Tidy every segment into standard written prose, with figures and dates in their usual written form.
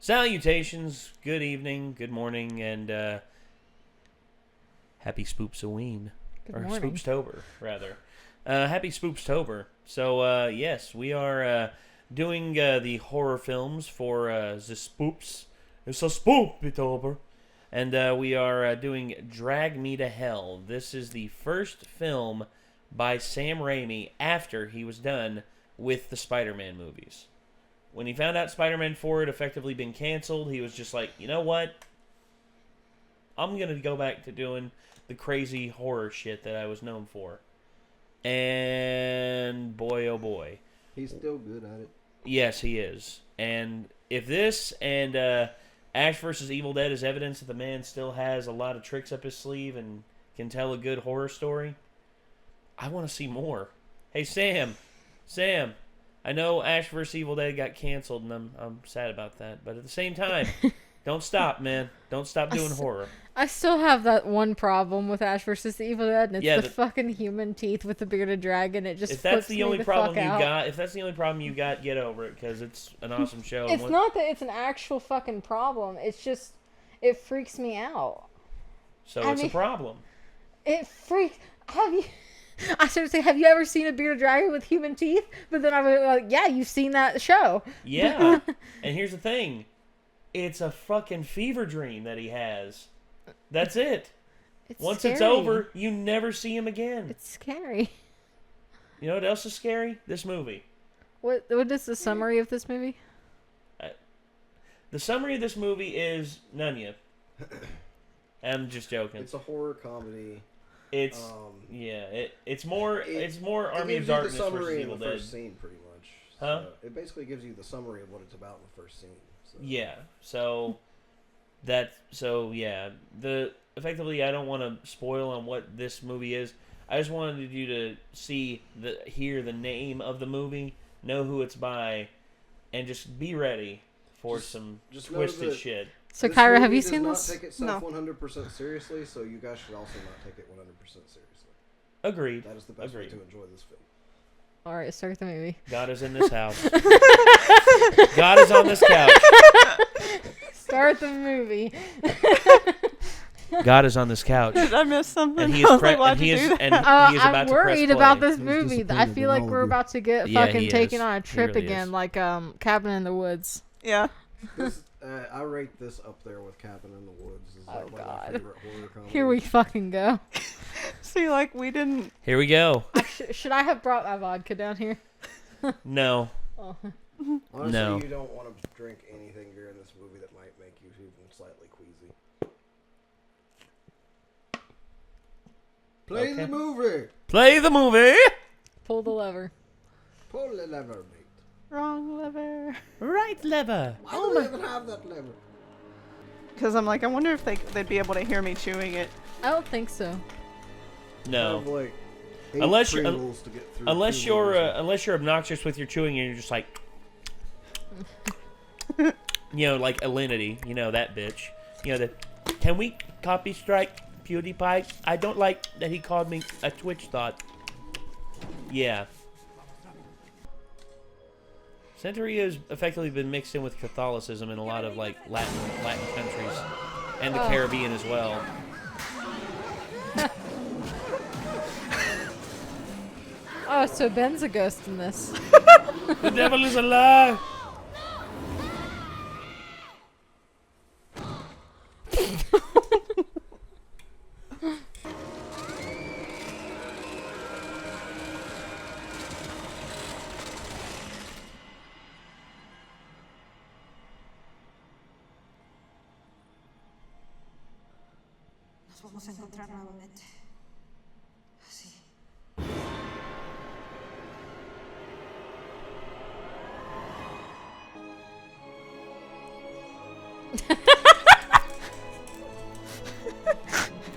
Salutations, good evening, good morning, and happy Spoopsoween. Good Or morning. Spoopstober, rather. Happy Spoopstober. So, yes, we are doing the horror films for the Spoops. It's a Spoopitober. And we are doing Drag Me to Hell. This is the first film by Sam Raimi after he was done with the Spider-Man movies. When he found out Spider-Man 4 had effectively been canceled, he was just like, you know what? I'm going to go back to doing the crazy horror shit that I was known for. And boy, oh boy. He's still good at it. Yes, he is. And if this and Ash vs. Evil Dead is evidence that the man still has a lot of tricks up his sleeve and can tell a good horror story, I want to see more. Hey, Sam. I know Ash vs. Evil Dead got canceled, and I'm sad about that. But at the same time, don't stop, man. Don't stop doing horror. I still have that one problem with Ash vs. the Evil Dead, and it's Yeah, the fucking human teeth with the bearded dragon. It just If that's flips the me only the problem fuck you out. got, get over it because it's an awesome show. It's not that it's an actual fucking problem. It's just it freaks me out. So I it's mean, a problem. It freaks. I started saying, have you ever seen a bearded dragon with human teeth? But then I was like, yeah, you've seen that show. Yeah. And here's the thing. It's a fucking fever dream that he has. That's it. Once it's scary. over, you never see him again. It's scary. You know what else is scary? This movie. What is the summary of this movie? The summary of this movie is none yet. I'm just joking. It's a horror comedy. It's it's more Army of Darkness versus Evil Dead. First scene, pretty much. Huh? So it basically gives you the summary of what it's about in the first scene. So. Yeah. Effectively, I don't want to spoil on what this movie is. I just wanted you to hear the name of the movie, know who it's by, and just be ready for some twisted shit. So, Kyra, have you seen this? this? Does not take itself 100% seriously, so you guys should also not take it 100% seriously. Agreed. That is the best way to enjoy this film. All right, start the movie. God is in this house. God is on this couch. Start the movie. God is on this couch. Did I miss something? And he is about I'm to worried press about play. this movie. I feel like we're about to get Yeah, fucking he taken is. on a trip He really again, is. like Cabin in the Woods. Yeah. I rate this up there with Cabin in the Woods. It's like one of my God. favorite horror comedies. Here we fucking go. See, like, we didn't... Here we go. Should I have brought my vodka down here? No. Oh. Honestly, No. you don't want to drink anything during this movie that might make you even slightly queasy. Play Okay. the movie! Play the movie. Pull the lever. Pull the lever, mate. Wrong lever. Right lever. Why do we even have that lever? Because I'm like, I wonder if they'd be able to hear me chewing it. I don't think so. No. Have, like, Unless you're- Pringles to get through Unless two you're movies. unless you're obnoxious with your chewing and you're just like, like Alinity, that bitch. Can we copy strike PewDiePie? I don't like that he called me a Twitch thought. Yeah. Santeria has effectively been mixed in with Catholicism in a lot of like Latin countries and the Caribbean as well. Oh, so Ben's a ghost in this. The devil is alive. Nos vamos a encontrar nuevamente. Sí.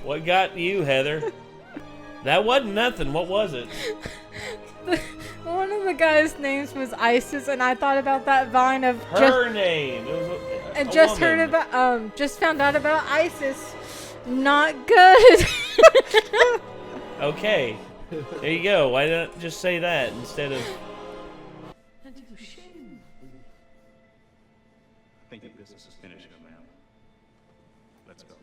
What got you, Heather? That wasn't nothing. What was it? One of the guys' names was Isis, and I thought about that vine of Her name. It was and a just woman. heard about just found out about ISIS. Not good. Okay. There you go. Why not just say that instead of... Thank you, business is finishing a man. Let's go.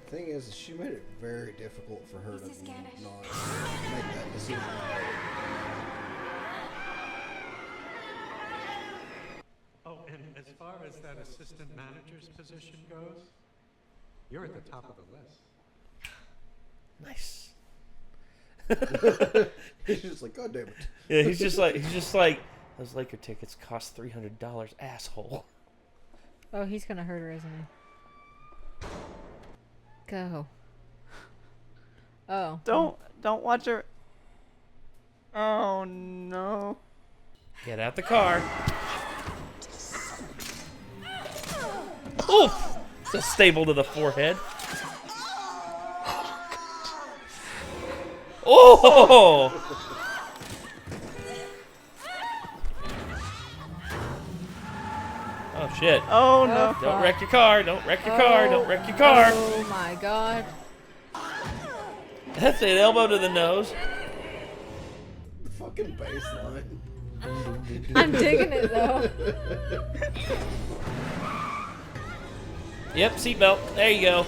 Thing is, she made it very difficult for her to not make that decision. Oh, and as far as that assistant manager's position goes, you're at the top of the list. Nice. He's just like, God damn it. Yeah, he's just like, those Laker tickets cost $300, asshole. Oh, he's gonna hurt her, isn't he? Go. Oh. Don't watch her. Oh no. Get out the car. Oof! It's a staple to the forehead. Oh! Oh shit. Oh no. Don't wreck your car. Don't wreck your car. Don't wreck your car. Oh my god. That's an elbow to the nose. The fucking baseline. I'm digging it though. Yep, seatbelt. There you go.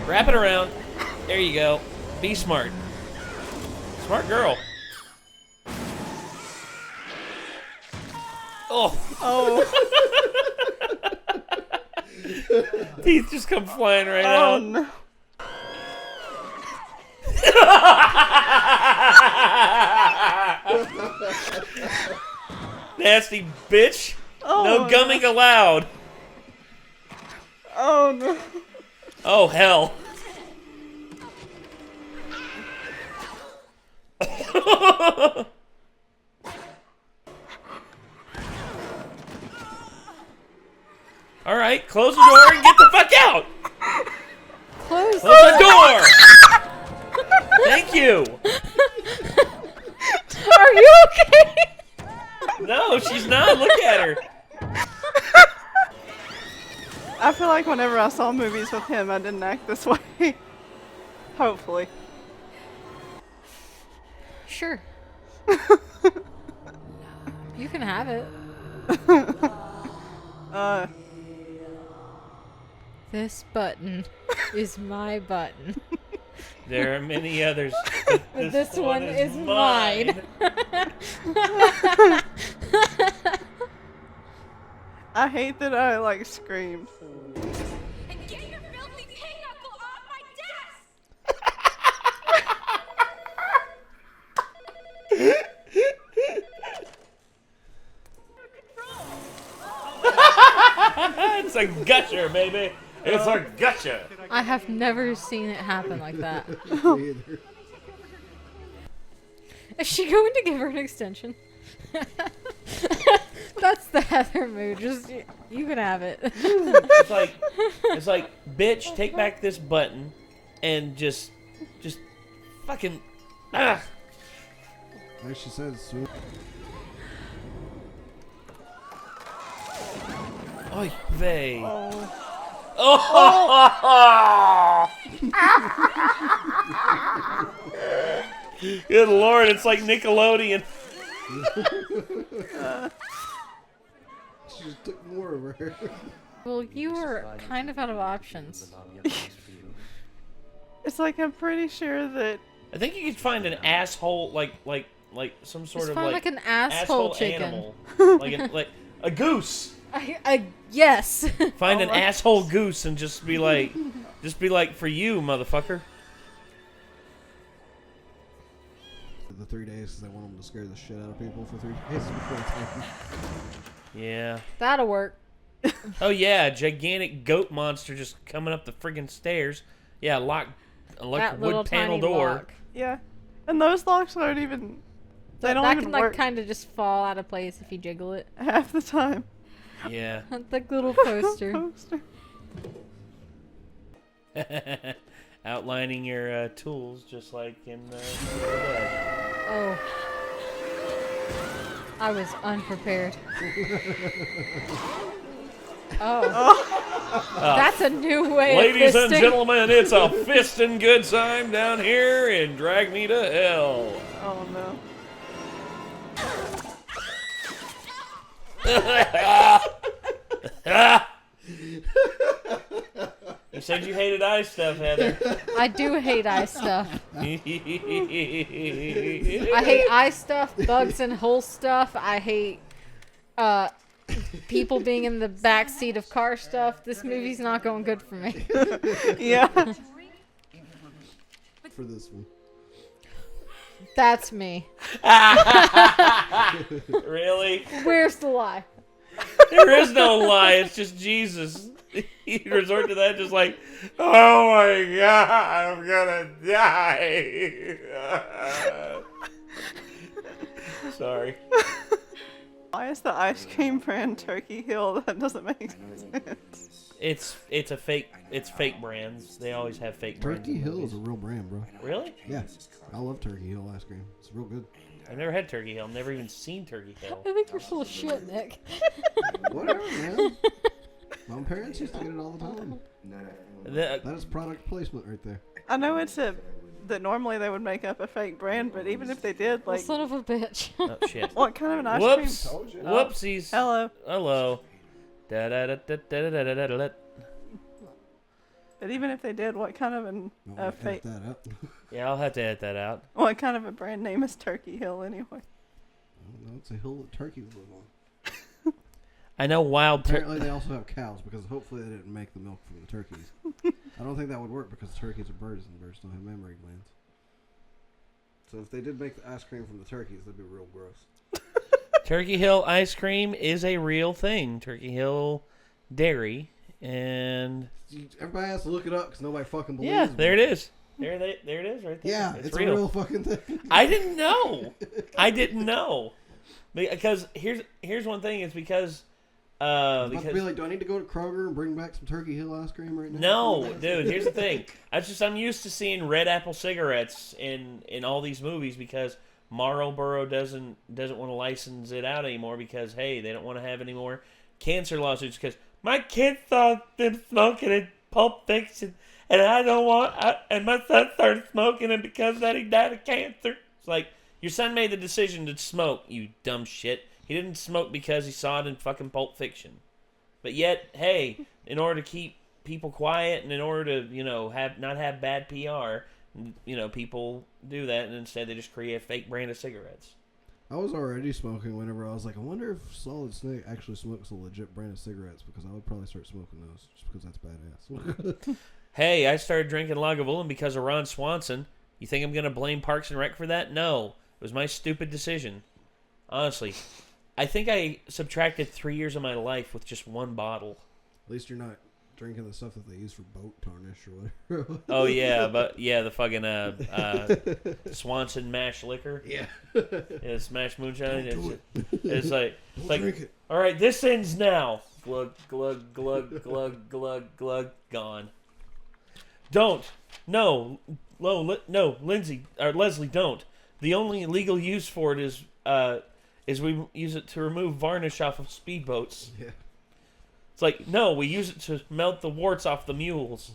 Wrap it around. There you go. Be smart. Smart girl. Oh. Oh. Teeth just come flying right Oh out. no. Nasty bitch. Oh, No gumming allowed. Oh no. Oh, hell. All right, close the door and get the fuck out. Close Close the door. Thank you. Are you okay? No, she's not. Look at her. I feel like whenever I saw movies with him, I didn't act this way. Hopefully. Sure. You can have it. This button is my button. There are many others. This one is mine. I hate that I like screamed. And get your filthy pinochle off my desk! It's a gusher, baby. It's a gusher. I have never seen it happen like that. Me either. Is she going to give her an extension? That's the Heather mood. Just you can have it. It's like, bitch, take back this button, and just fucking, ah. Like she said, soon. Oy vey. Oh. Oh! Good lord, it's like Nickelodeon. She just took more of her. Well, you were kind of out of options. It's like I'm pretty sure that I think you could find an asshole, like some sort Just of find like an asshole chicken. animal, like a goose. Yes. Find an asshole goose and just be like, for you, motherfucker. The 3 days because they want them to scare the shit out of people for 3 days before it's happened. Yeah. That'll work. Oh yeah, a gigantic goat monster just coming up the friggin' stairs. Yeah, lock That little wood panel tiny door. lock. yeah, and those locks aren't even. They don't that even can like work kind of just fall out of place if you jiggle it. half the time. Yeah. Like little poster. Outlining your tools just like in Oh. I was unprepared. Oh. That's a new way Ladies of and fisting. gentlemen, it's a fisting good time down here in Drag Me to Hell. Oh no. You said you hated eye stuff, Heather. I do hate eye stuff. I hate eye stuff, bugs and hole stuff. I hate people being in the back seat of car stuff. This movie's not going good for me. Yeah. For this one. That's me. Really? Where's the lie? There is no lie. It's just Jesus. You resort to that just like, oh my God, I'm gonna die. Sorry. Why is the ice cream brand Turkey Hill? That doesn't make sense. It's a fake. It's fake brands. They always have fake brands. Turkey in Hill movies. is a real brand, bro. Really? Yeah. I love Turkey Hill ice cream. It's real good. I've never had Turkey Hill. I've never even seen Turkey Hill. I think you're full of shit, Nick. Whatever, man. My parents used to get it all the time. That is product placement right there. I know that normally they would make up a fake brand, but even if they did, like, Son of a bitch. Oh shit. what kind of an ice Whoops. cream? Whoopsies. Hello. Hello. Da da da da da da da da da. But even if they did, what kind of a fake? That out. Yeah, I'll have to edit that out. What kind of a brand name is Turkey Hill anyway? I don't know. It's a hill that turkeys live on. I know wild Apparently, they also have cows because hopefully they didn't make the milk from the turkeys. I don't think that would work because turkeys are birds and birds don't have mammary glands. So if they did make the ice cream from the turkeys, that'd be real gross. Turkey Hill ice cream is a real thing. Turkey Hill dairy and Everybody has to look it up because nobody fucking believes yeah, me. there it is. There it is, right there. Yeah, it's real. a real fucking thing. I didn't know. Because here's one thing. It's because About to be like, do I need to go to Kroger and bring back some Turkey Hill ice cream right now? No, dude. Here's the thing. I'm used to seeing red apple cigarettes in all these movies because Marlboro doesn't want to license it out anymore because hey, they don't want to have any more cancer lawsuits because my kids saw them smoking in Pulp Fiction and I don't want. And my son started smoking and because of that he died of cancer. It's like your son made the decision to smoke. You dumb shit. He didn't smoke because he saw it in fucking Pulp Fiction. But yet, hey, in order to keep people quiet and in order to, not have bad PR, people do that and instead they just create a fake brand of cigarettes. I was already smoking whenever I was like, I wonder if Solid Snake actually smokes a legit brand of cigarettes because I would probably start smoking those just because that's badass. Hey, I started drinking Lagavulin because of Ron Swanson. You think I'm going to blame Parks and Rec for that? No. It was my stupid decision. Honestly. I think I subtracted 3 years of my life with just one bottle. At least you're not drinking the stuff that they use for boat tarnish or whatever. Oh, yeah. But, yeah, the fucking Swanson mash liquor. Yeah. Yeah, smash moonshine. It's like, drink it. All right, this ends now. Glug, glug, glug, glug, glug, glug, gone. Don't. No, Lindsay, or Leslie, don't. The only legal use for it is we use it to remove varnish off of speedboats. Yeah. It's like, no, we use it to melt the warts off the mules.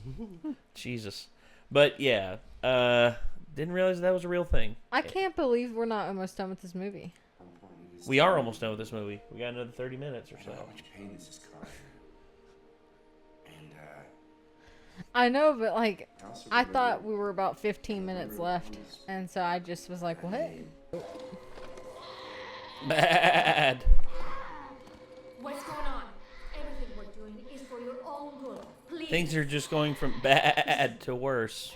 Jesus. But, yeah, didn't realize that was a real thing. I can't believe we're not almost done with this movie. We are almost done with this movie. We got another 30 minutes or so. How much pain this is causing. And, I know, but, I thought we were about 15 minutes left, and so I just was like, what? Bad. What's going on? Everything we're doing is for your own good. Please. Things are just going from bad to worse.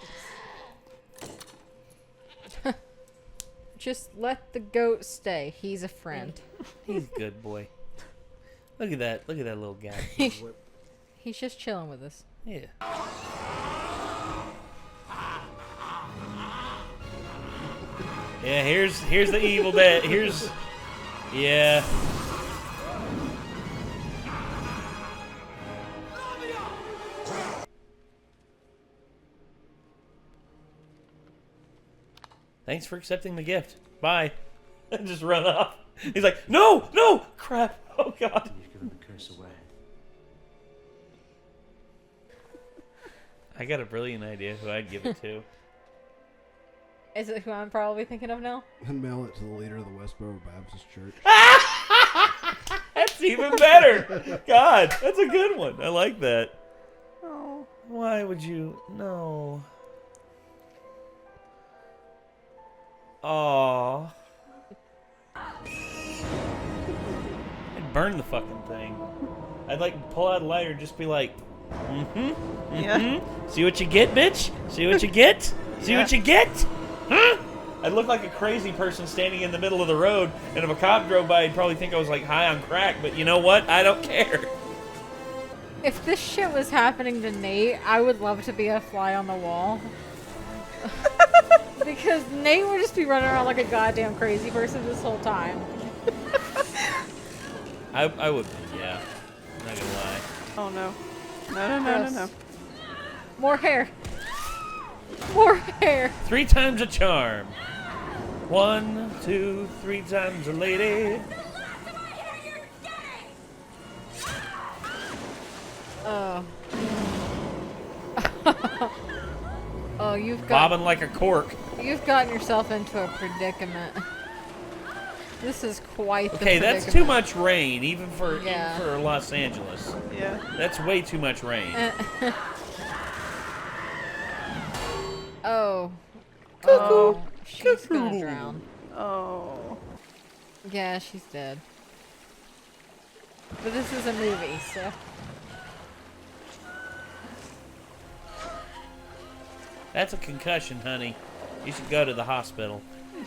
Just let the goat stay. He's a friend. He's a good boy. Look at that. Look at that little guy. He's just chilling with us. Yeah. Yeah, here's the evil dad. Yeah. Thanks for accepting the gift. Bye. And just run off. He's like, no, crap. Oh, God. you've given the curse away. I got a brilliant idea who I'd give it to. Is it who I'm probably thinking of now? And mail it to the leader of the Westboro Baptist Church. That's That's even better. God, that's a good one. I like that. Oh. Why would you? No. Aw. I'd burn the fucking thing. I'd like pull out a lighter and just be like, Yeah. See what you get, bitch? See what you get? See what you get? Huh? I'd look like a crazy person standing in the middle of the road, and if a cop drove by, he'd probably think I was like high on crack, but you know what? I don't care. If this shit was happening to Nate, I would love to be a fly on the wall. Because Nate would just be running around like a goddamn crazy person this whole time. I would, yeah. I'm not gonna lie. Oh no. No. More hair. More hair. 3 times a charm. 1, 2, 3 times a lady. Oh. Oh, you've got. Bobbing like a cork. You've gotten yourself into a predicament. This is quite the Okay, predicament. that's too much rain, even for Los Angeles. Yeah. That's way too much rain. Oh. Oh, she's gonna drown. Oh. Yeah, she's dead. But this is a movie, so. That's a concussion, honey. You should go to the hospital.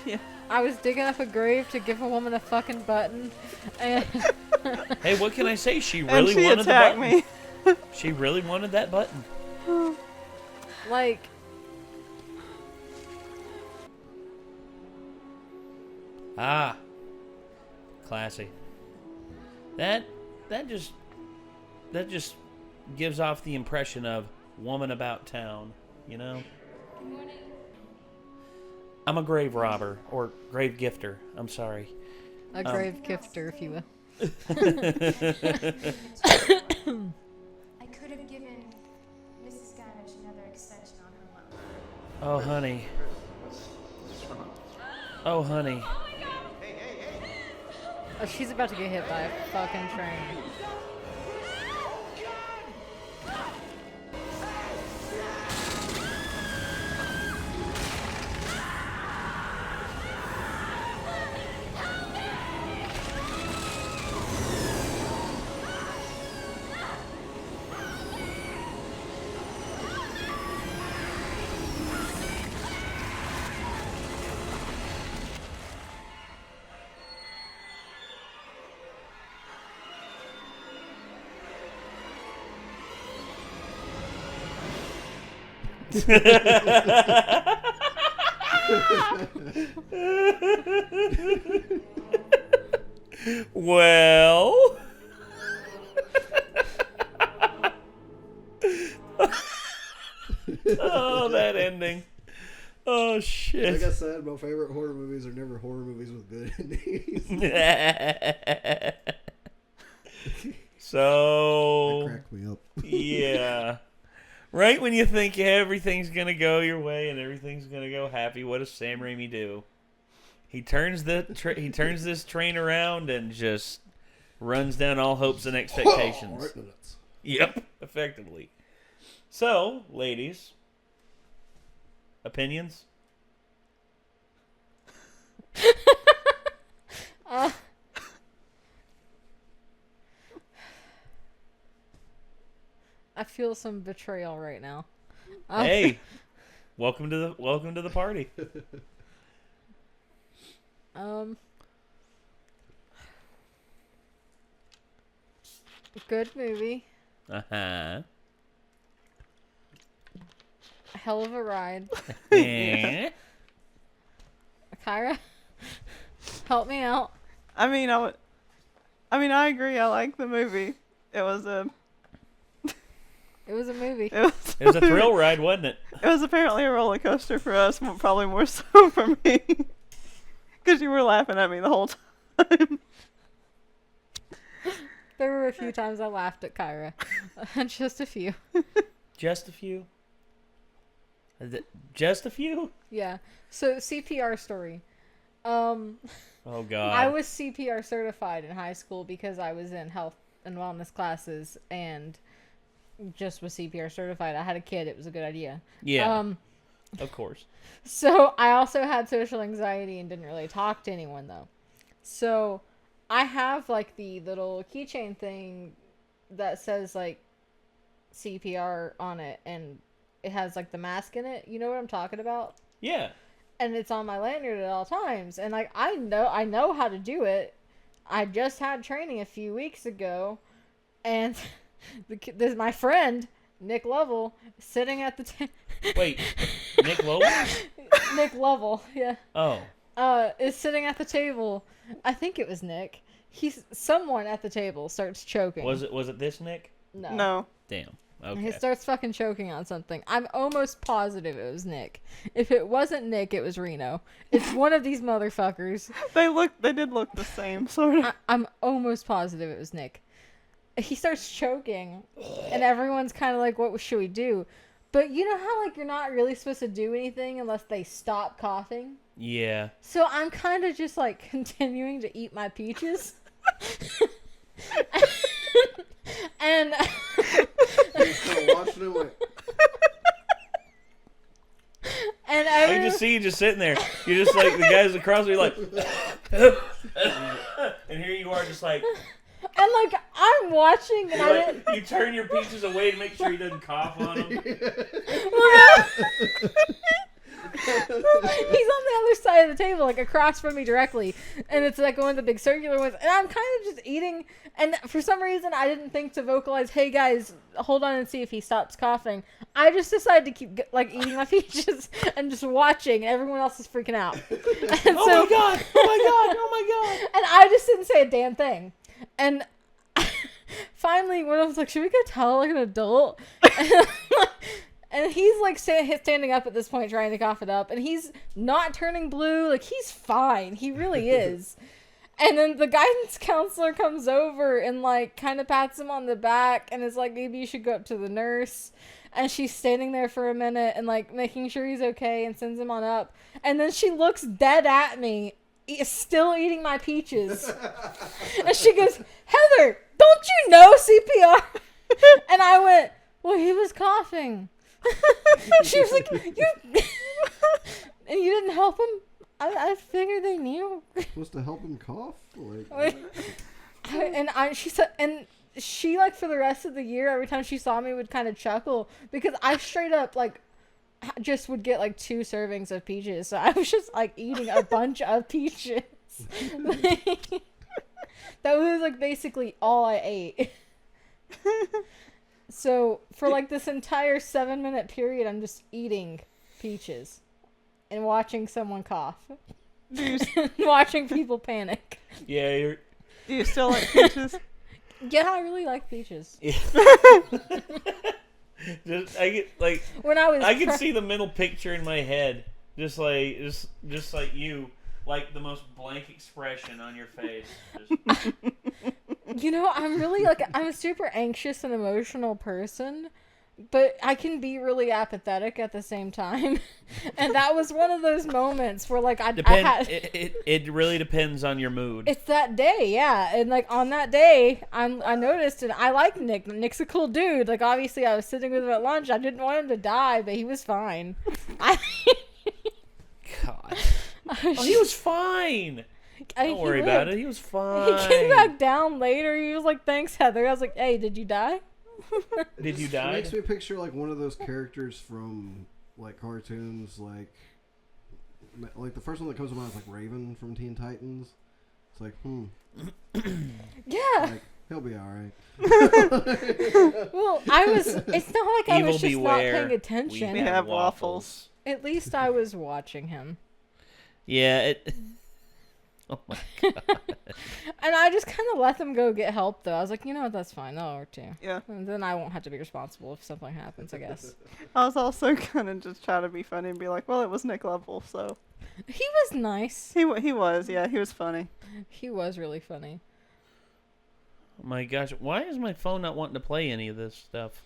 Yeah. I was digging up a grave to give a woman a fucking button, and Hey, what can I say? She And really she wanted the attacked button. me. She really wanted that button. like, Ah. Classy. That just gives off the impression of woman about town, you know? Good morning. I'm a grave robber, or grave gifter. I'm sorry. a grave gifter, if you will. I could have given Mrs. Gavish another extension on her loan. Oh, honey. Oh, honey. Oh, she's about to get hit by a fucking train. Well. Oh, that ending. Oh, shit. Like I said, my favorite horror movies are never horror movies with good endings. So. That cracked me up. Yeah. Right when you think everything's going to go your way and everything's going to go happy, what does Sam Raimi do? He turns this train around and just runs down all hopes and expectations. Right in the nuts. Yep, effectively. So, ladies, opinions? I feel some betrayal right now. Hey, welcome to the party. Good movie. Uh-huh. A hell of a ride. Yeah. Kyra, help me out. I mean, I agree. I like the movie. It was a movie. It was a thrill ride, wasn't it? It was apparently a roller coaster for us, probably more so for me. Because you were laughing at me the whole time. There were a few times I laughed at Kyra. Just a few. Just a few. Just a few? Yeah. So, CPR story. Oh God. I was CPR certified in high school because I was in health and wellness classes and just was CPR certified. I had a kid. It was a good idea. Yeah. Of course. So I also had social anxiety and didn't really talk to anyone though. So I have like the little keychain thing that says like CPR on it, and it has like the mask in it. You know what I'm talking about? Yeah. And it's on my lanyard at all times. And like I know how to do it. I just had training a few weeks ago, and this my friend Nick Lovell sitting at the Wait, Nick Lovell? Nick Lovell, yeah. Oh. Is sitting at the table. I think it was Nick. Someone at the table starts choking. Was it this Nick? No. Damn. He Okay. starts fucking choking on something. I'm almost positive it was Nick. If it wasn't Nick, it was Reno. It's one of these motherfuckers. They did look the same, sort of. I'm almost positive it was Nick. He starts choking, and everyone's kind of like, what should we do? But you know how, like, you're not really supposed to do anything unless they stop coughing? Yeah. So I'm kind of just, like, continuing to eat my peaches. And... watching him like... And I can just see you just sitting there. You're just like, the guys across me like... and here you are just like... And, like, I'm watching, and you turn your peaches away to make sure he doesn't cough on them. He's on the other side of the table, like, across from me directly. And it's, like, one of the big circular ones. And I'm kind of just eating. And for some reason, I didn't think to vocalize, hey, guys, hold on and see if he stops coughing. I just decided to keep, like, eating my peaches and just watching. And everyone else is freaking out. And Oh my God! Oh my God! Oh my God! And I just didn't say a damn thing. And finally, one of them was like, should we go tell, like, an adult? And he's, like, standing up at this point, trying to cough it up. And he's not turning blue. Like, he's fine. He really is. And then the guidance counselor comes over and, like, kind of pats him on the back and is like, maybe you should go up to the nurse. And she's standing there for a minute and, like, making sure he's okay and sends him on up. And then she looks dead at me, still eating my peaches. And she goes, Heather, don't you know CPR? And I went, well, he was coughing. She was like, you... And you didn't help him? I figured they knew. Supposed to help him cough? Like, She said, and she, like, for the rest of the year, every time she saw me, would kind of chuckle because I straight up, like, just would get, like, 2 servings of peaches. So I was just, like, eating a bunch of peaches. That was, like, basically all I ate. So for, like, this entire 7-minute period, I'm just eating peaches and watching someone cough. Watching people panic. Yeah, Do you still like peaches? Yeah, I really like peaches. Just, I get like When I can see the mental picture in my head, just like you, like the most blank expression on your face. Just... You know, I'm a super anxious and emotional person, but I can be really apathetic at the same time. And that was one of those moments where, like, it really depends on your mood. It's that day, yeah. And, like, on that day, I noticed, and I like Nick. Nick's a cool dude. Like, obviously, I was sitting with him at lunch. I didn't want him to die, but he was fine. God. Oh, he was fine. Don't worry about it. He was fine. He came back down later. He was like, thanks, Heather. I was like, hey, did you die? Did you it die? makes me picture, like, one of those characters from, like, cartoons, like the first one that comes to mind is, like, Raven from Teen Titans. It's like, Yeah. like, he'll be alright. Well, it's not like I was just not paying attention. We have waffles. At least I was watching him. Yeah, oh my God. And I just kind of let them go get help, though. I was like, you know what, that's fine. That'll work, too. Yeah. And then I won't have to be responsible if something happens, I guess. I was also gonna just try to be funny and be like, well, it was Nick Lovell, so. He was nice. He was, yeah, he was funny. He was really funny. Oh my gosh, why is my phone not wanting to play any of this stuff?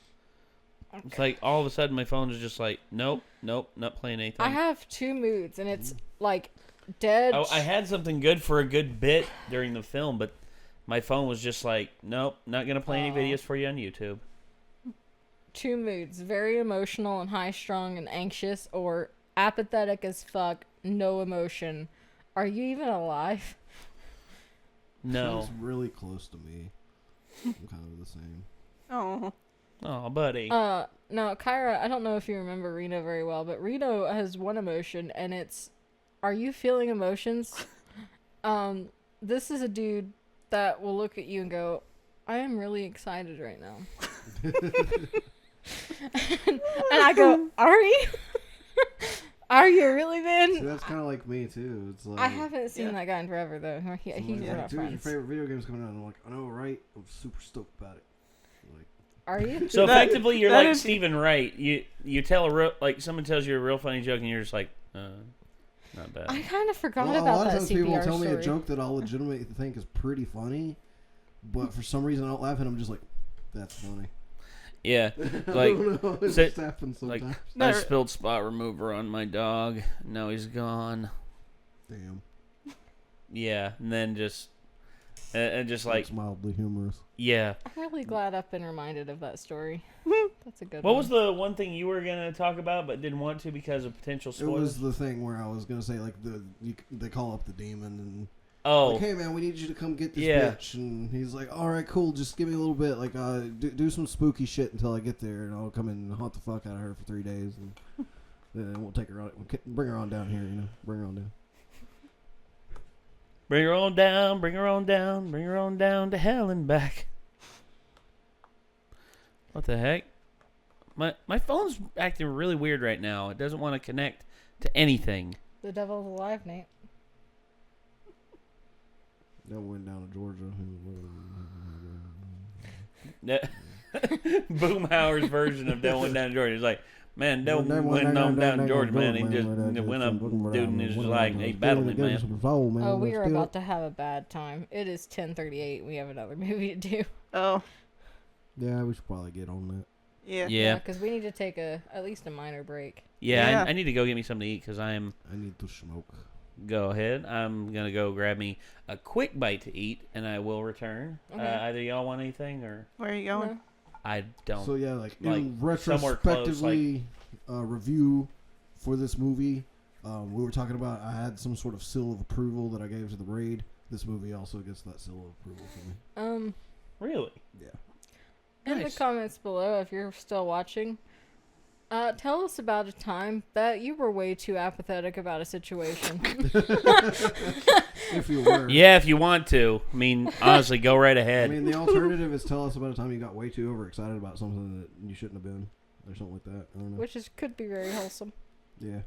Okay. It's like all of a sudden my phone is just like, nope, not playing anything. I have 2 moods, and it's like dead. Oh, I had something good for a good bit during the film, but my phone was just like, nope, not gonna play any videos for you on YouTube. 2 moods: very emotional and high-strung and anxious, or apathetic as fuck, no emotion. Are you even alive? No. She's really close to me. I'm kind of the same. Oh. Oh, buddy. No, Kyra, I don't know if you remember Reno very well, but Reno has one emotion, and it's, are you feeling emotions? This is a dude that will look at you and go, I am really excited right now. and I go, are you? Are you really, man? See, that's kind of like me too. It's like I haven't seen that guy in forever, though. He's like, we're not dude, your friends. favorite video game's coming out. And I'm like, I know, right? I'm super stoked about it. Like, Are you? So effectively, you're that like is- Stephen Wright. You tell a real, like, someone tells you a real funny joke, and you're just like, not bad. I kind of forgot well, a about lot of that times people will CPR tell me a story. joke that I'll legitimately think is pretty funny, but for some reason I don't laugh, and I'm just like, that's funny. Yeah, I like, don't know. It so- just happens like sometimes. I No. spilled spot remover on my dog. Now he's gone. Damn. Yeah, and then just, and just like, It's mildly humorous. yeah. I'm really glad I've been reminded of that story. That's a good What one. was the one thing you were gonna talk about but didn't want to because of potential It spoilers? was the thing where I was gonna say like they call up the demon and Oh, like, hey man, we need you to come get this Yeah. bitch, and he's like, all right, cool, just give me a little bit, like do some spooky shit until I get there, and I'll come in and haunt the fuck out of her for 3 days, and then we'll take her on, bring her on down here, bring her on down. bring her on down, bring her on down, bring her on down to hell and back. What the heck? My phone's acting really weird right now. It doesn't want to connect to anything. The Devil's Alive, Nate. That went down to Georgia. Boomhauer's version of Devil Went Down to Georgia is like, man, Devil went on down to Georgia, man. He just went up, dude, and he's just like, hey, battle it, man. Oh, we are about to have a bad time. It is 10:38. We have another movie to do. Oh. Yeah, we should probably get on that. Yeah. Yeah, because we need to take at least a minor break. yeah. Yeah. I need to go get me something to eat because I need to smoke. Go ahead. I'm gonna go grab me a quick bite to eat, and I will return. Okay. Either y'all want anything, or Where are you going? No. I don't. So yeah, like Like, in somewhere close, retrospectively review for this movie, we were talking about I had some sort of seal of approval that I gave to the raid. This movie also gets that seal of approval for me. Really? Yeah. In Nice. the comments below, if you're still watching, tell us about a time that you were way too apathetic about a situation. If you were. Yeah, if you want to. I mean, honestly, go right I ahead. mean, the alternative is tell us about a time you got way too overexcited about something that you shouldn't have been, or something like that. I don't know. Which could be very wholesome. Yeah.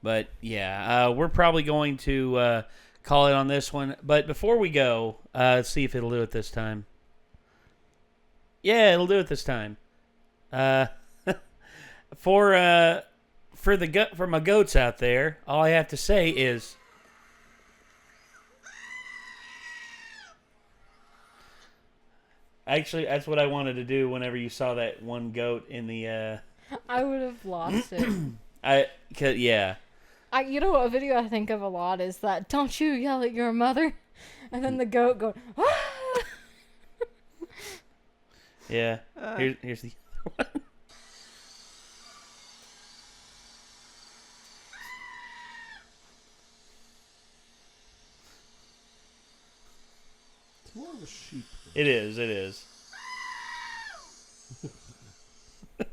But yeah, we're probably going to call it on this one. But before we go, let's see if it'll do it this time. Yeah, it'll do it this time. For my goats out there, all I have to say is, actually, that's what I wanted to do whenever you saw that one goat in the I would have lost it. yeah. You know what a video I think of a lot is that, don't you yell at your mother, and then the goat going, ah! Yeah. Here's the other one. It's more of a sheep. It is. I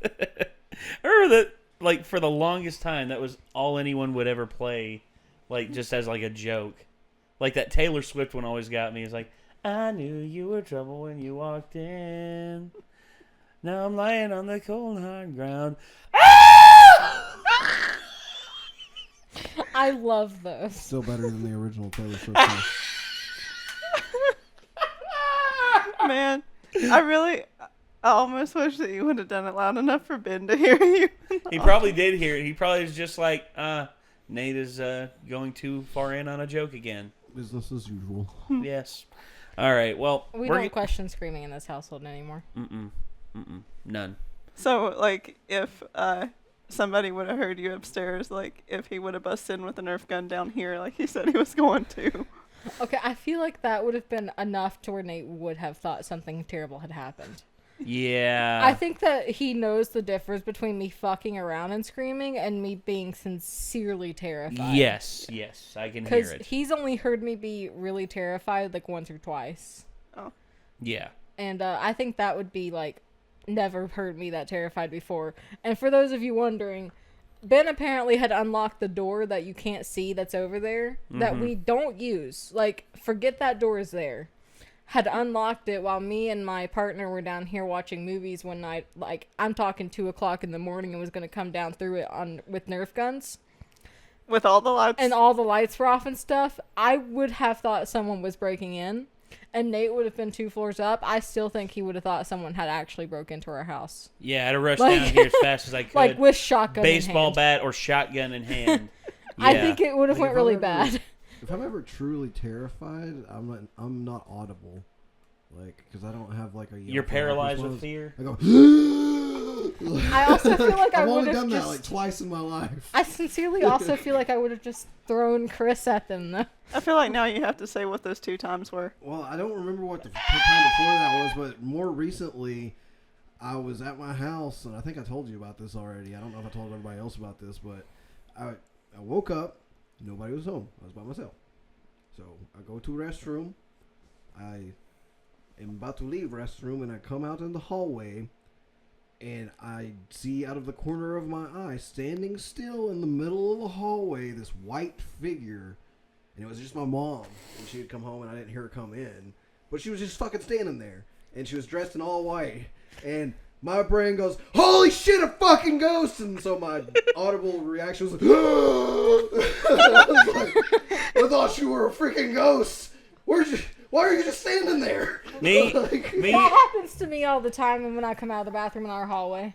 remember that, like, for the longest time, that was all anyone would ever play, like, just as, like, a joke. Like, that Taylor Swift one always got me. It's like, I knew you were trouble when you walked in. Now I'm lying on the cold, hard ground. I love those. Still better than the original Taylor Swift song. Man, I almost wish that you would have done it loud enough for Ben to hear you. He probably did hear it. He probably was just like, Nate is going too far in on a joke again. Business as usual. Yes. All right. Well, We don't question screaming in this household anymore. None. So, like, if somebody would have heard you upstairs, like, if he would have busted in with a Nerf gun down here like he said he was going to. Okay, I feel like that would have been enough to where Nate would have thought something terrible had happened. Yeah. I think that he knows the difference between me fucking around and screaming and me being sincerely terrified. Yes, I can hear Because it. he's only heard me be really terrified like once or twice. Oh. Yeah. And I think that would be like, never heard me that terrified before. And for those of you wondering, Ben apparently had unlocked the door that you can't see that's over there, that we don't use. Like, forget that door is there. Had unlocked it while me and my partner were down here watching movies one night. Like, I'm talking 2 o'clock in the morning and was going to come down through it with Nerf guns. With all the lights? And all the lights were off and stuff. I would have thought someone was breaking in. And Nate would have been 2 floors up. I still think he would have thought someone had actually broke into our house. Yeah, I'd have rushed down here as fast as I could. Like, with shotgun baseball in hand. bat or shotgun in hand. Yeah. I think it would have Like, went really bad. If I'm ever truly terrified, I'm not audible. Like, because I don't have like a yelp You're or paralyzed with response. fear? I go. I also feel like I've I would only have done just... that like twice in my life. I sincerely also feel like I would have just thrown Chris at them, though. I feel like now you have to say what those 2 times were. Well, I don't remember what the time before that was, but more recently, I was at my house, and I think I told you about this already. I don't know if I told everybody else about this, but I woke up, nobody was home. I was by myself. So I go to the restroom. I am about to leave restroom, and I come out in the hallway, and I see out of the corner of my eye, standing still in the middle of the hallway, this white figure. And it was just my mom. And she had come home and I didn't hear her come in. But she was just fucking standing there. And she was dressed in all white. And my brain goes, holy shit, a fucking ghost! And so my audible reaction was like, I was like, I thought you were a freaking ghost. Why are you just standing there? Me? Like, Me? That happens to me all the time when I come out of the bathroom in our hallway.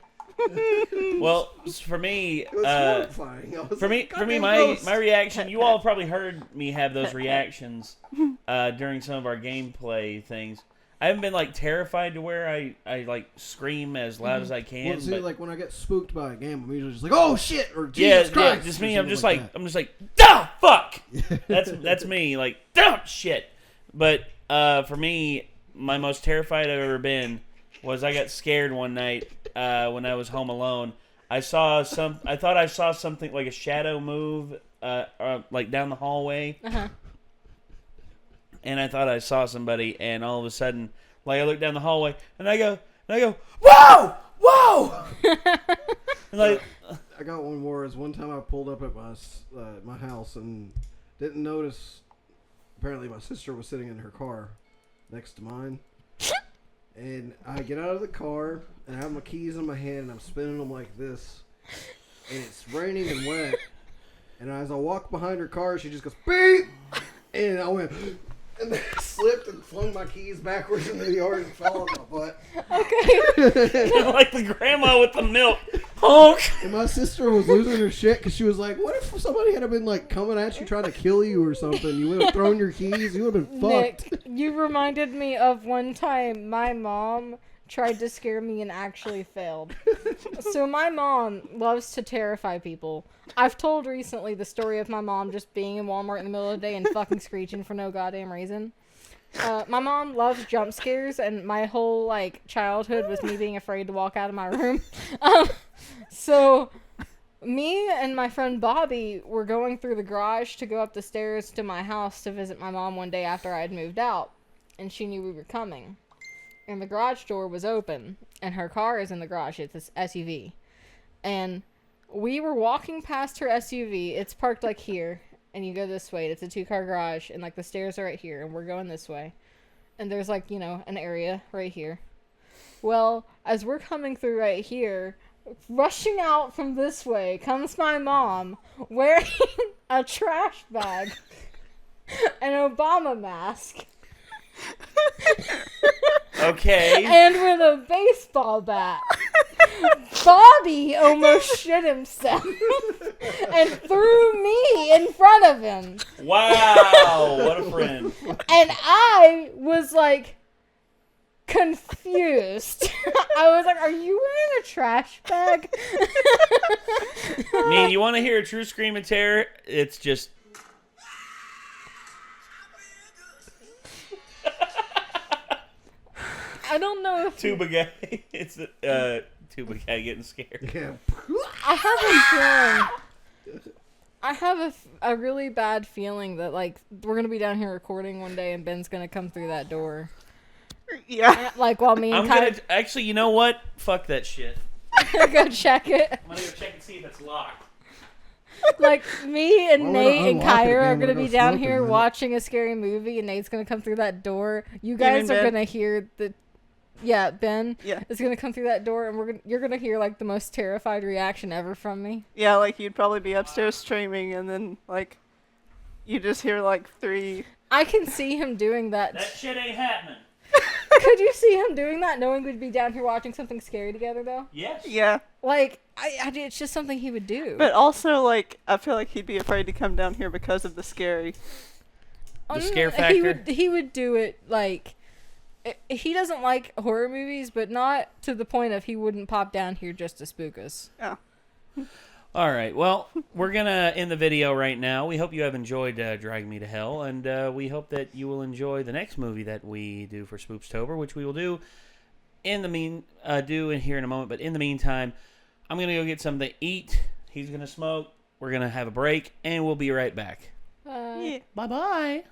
Well, for me, it was horrifying. I was for me, like, for me, "Goddamn my reaction. You all probably heard me have those reactions during some of our gameplay things. I haven't been like terrified to where I like scream as loud as I can. Well, see, but like when I get spooked by a game, I'm usually just like, "Oh shit!" or "Jesus yeah, Christ!" just or me. I'm something just like like ah, fuck. That's me. Like, shit. But for me, my most terrified I've ever been was I got scared one night when I was home alone. I thought I saw something like a shadow move, like down the hallway. Uh-huh. And I thought I saw somebody, and all of a sudden, like I look down the hallway, and I go, whoa! And like, I got one more. Is one time I pulled up at my house and didn't notice. Apparently, my sister was sitting in her car next to mine, and I get out of the car and I have my keys in my hand and I'm spinning them like this, and it's raining and wet. And as I walk behind her car, she just goes beep, and I went. And then I slipped and flung my keys backwards into the yard and fell on my butt. Okay. like the grandma with the milk. Honk! And my sister was losing her shit because she was like, what if somebody had been like coming at you trying to kill you or something? You would have thrown your keys. You would have been fucked. Nick, you reminded me of one time my mom tried to scare me and actually failed. So my mom loves to terrify people. I've told recently the story of my mom just being in Walmart in the middle of the day and fucking screeching for no goddamn reason. My mom loves jump scares, and my whole like childhood was me being afraid to walk out of my room. So me and my friend Bobby were going through the garage to go up the stairs to my house to visit my mom one day after I had moved out, and she knew we were coming. And the garage door was open, and her car is in the garage. It's this SUV. And we were walking past her SUV. It's parked like here, and you go this way. It's a 2-car garage, and like the stairs are right here, and we're going this way. And there's like, you know, an area right here. Well, as we're coming through right here, rushing out from this way comes my mom wearing a trash bag, an Obama mask. Okay. And with a baseball bat. Bobby almost shit himself and threw me in front of him. Wow, what a friend. And I was like confused. I was like, are you wearing a trash bag? I mean, you want to hear a true scream of terror? It's just... I don't know if... Tuba guy. It's Tuba guy getting scared. Yeah. I have a really bad feeling that, like, we're going to be down here recording one day and Ben's going to come through that door. Yeah. Like, while me and Actually, you know what? Fuck that shit. go check it. I'm gonna go check and see if it's locked. Like, me and Well, Nate we're and unlocking it Kyra are again. going to We're be gonna down smoke here in a minute. watching a scary movie, and Nate's going to come through that door. You guys mean are Ben? going to hear the... Yeah, Ben Yeah. is going to come through that door, and you're going to hear, like, the most terrified reaction ever from me. Yeah, like you'd probably be upstairs streaming, and then like you just hear like 3. I can see him doing that. That shit ain't happening. Could you see him doing that, knowing we'd be down here watching something scary together, though? Yes. Yeah, Like, it's just something he would do. but also like I feel like he'd be afraid to come down here because of the scary. The scare factor? He would do it, like... He doesn't like horror movies, but not to the point of he wouldn't pop down here just to spook us. Oh. All right. Well, we're going to end the video right now. We hope you have enjoyed Drag Me to Hell, and we hope that you will enjoy the next movie that we do for Spoopstober, which we will do do here in a moment. But in the meantime, I'm going to go get something to eat. He's going to smoke. We're going to have a break, and we'll be right back. Yeah. Bye-bye.